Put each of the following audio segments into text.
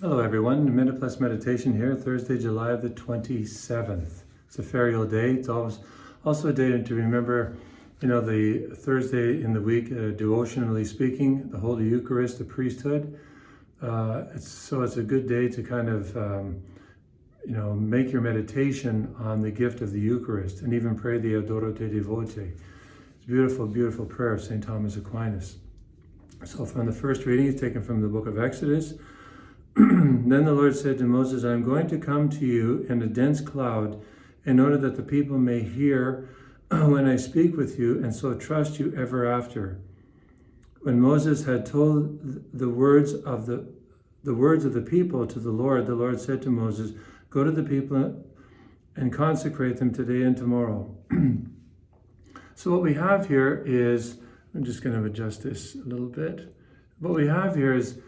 Hello everyone, Minute Plus Meditation here, Thursday, July the 27th. It's a ferial day. It's always also a day to remember, the Thursday in the week, devotionally speaking, the Holy Eucharist, the priesthood. It's a good day to kind of, make your meditation on the gift of the Eucharist and even pray the Adoro Te Devote. It's a beautiful, beautiful prayer of St. Thomas Aquinas. So from the first reading, it's taken from the book of Exodus. Then the Lord said to Moses, I am going to come to you in a dense cloud in order that the people may hear when I speak with you and so trust you ever after. When Moses had told the words of the people to the Lord said to Moses, go to the people and consecrate them today and tomorrow. So what we have here is, I'm just going to adjust this a little bit. What we have here is,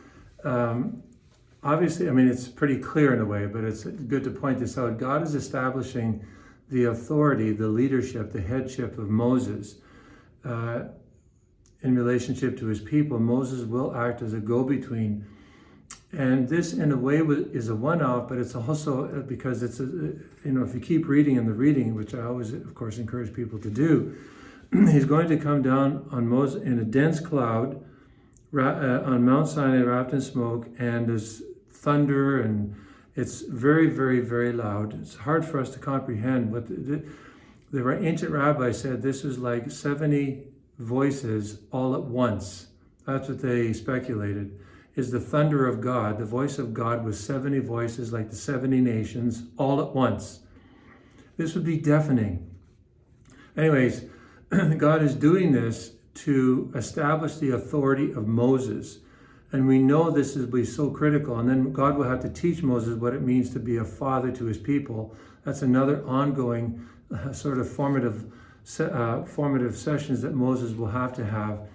obviously, it's pretty clear in a way, but it's good to point this out. God is establishing the authority, the leadership, the headship of Moses in relationship to his people. Moses will act as a go-between. And this, in a way, is a one-off, but it's also because it's, if you keep reading in the reading, which I always, of course, encourage people to do, he's going to come down on Moses in a dense cloud on Mount Sinai wrapped in smoke, and there's thunder, and it's very, very, very loud. It's hard for us to comprehend, but the ancient rabbi said this was like 70 voices all at once. That's what they speculated, is the thunder of God. The voice of God was 70 voices, like the 70 nations, all at once. This would be deafening. Anyways, God is doing this to establish the authority of Moses. And we know this will be so critical. And then God will have to teach Moses what it means to be a father to his people. That's another ongoing sort of formative sessions that Moses will have to have.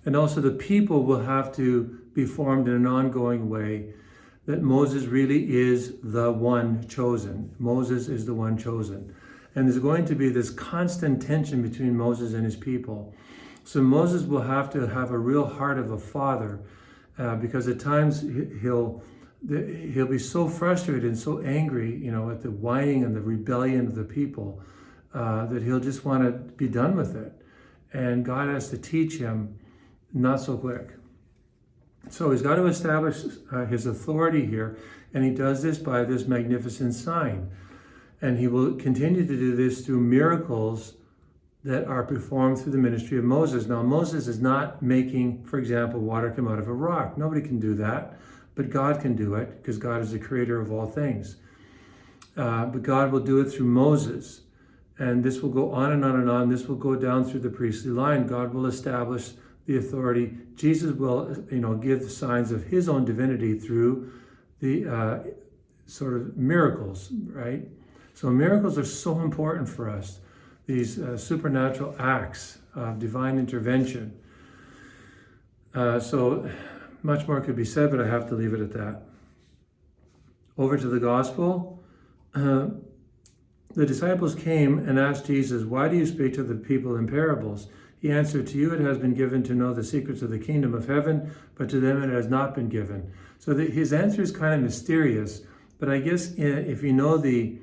And also the people will have to be formed in an ongoing way, that Moses really is the one chosen. Moses is the one chosen. And there's going to be this constant tension between Moses and his people. So Moses will have to have a real heart of a father, because at times he'll be so frustrated and so angry, at the whining and the rebellion of the people, that he'll just want to be done with it. And God has to teach him not so quick. So he's got to establish his authority here, and he does this by this magnificent sign. And he will continue to do this through miracles that are performed through the ministry of Moses. Now, Moses is not making, for example, water come out of a rock. Nobody can do that, but God can do it, because God is the creator of all things. But God will do it through Moses. And this will go on and on and on. This will go down through the priestly line. God will establish the authority. Jesus will, give the signs of his own divinity through the sort of miracles, right? So miracles are so important for us. These supernatural acts of divine intervention. So much more could be said, but I have to leave it at that. Over to the gospel. The disciples came and asked Jesus, why do you speak to the people in parables? He answered, to you it has been given to know the secrets of the kingdom of heaven, but to them it has not been given. So his answer is kind of mysterious, but I guess if you know the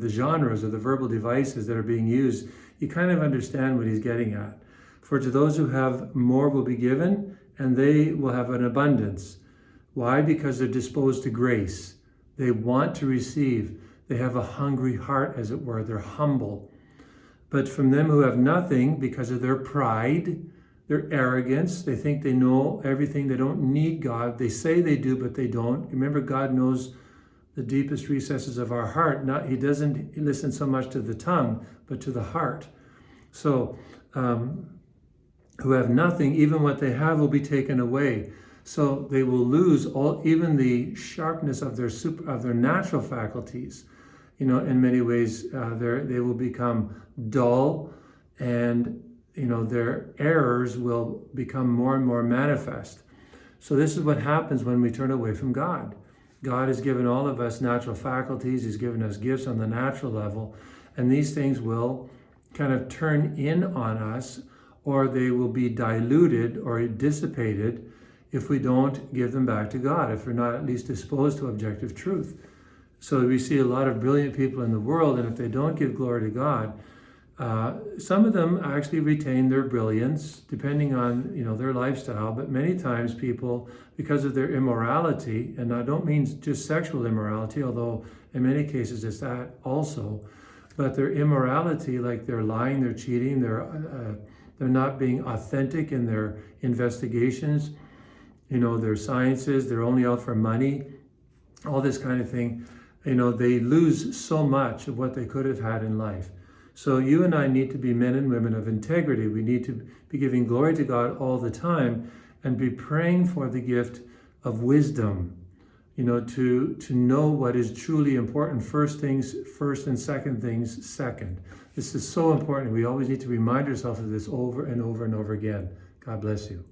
genres or the verbal devices that are being used, you kind of understand what he's getting at. For to those who have, more will be given, and they will have an abundance. Why? Because they're disposed to grace. They want to receive. They have a hungry heart, as it were. They're humble. But from them who have nothing, because of their pride, their arrogance, they think they know everything. They don't need God. They say they do, but they don't. Remember, God knows the deepest recesses of our heart. He doesn't listen so much to the tongue, but to the heart. So, who have nothing, even what they have will be taken away. So they will lose even the sharpness of their natural faculties. In many ways, they will become dull, and their errors will become more and more manifest. So this is what happens when we turn away from God. God has given all of us natural faculties. He's given us gifts on the natural level, and these things will kind of turn in on us, or they will be diluted or dissipated if we don't give them back to God, if we're not at least disposed to objective truth. So we see a lot of brilliant people in the world, and if they don't give glory to God, some of them actually retain their brilliance depending on their lifestyle, but many times people, because of their immorality, and I don't mean just sexual immorality, although in many cases it's that also, but their immorality, like they're lying, they're cheating, they're not being authentic in their investigations, their sciences, they're only out for money, all this kind of thing. They lose so much of what they could have had in life. So you and I need to be men and women of integrity. We need to be giving glory to God all the time and be praying for the gift of wisdom, to know what is truly important. First things first and second things second. This is so important. We always need to remind ourselves of this over and over and over again. God bless you.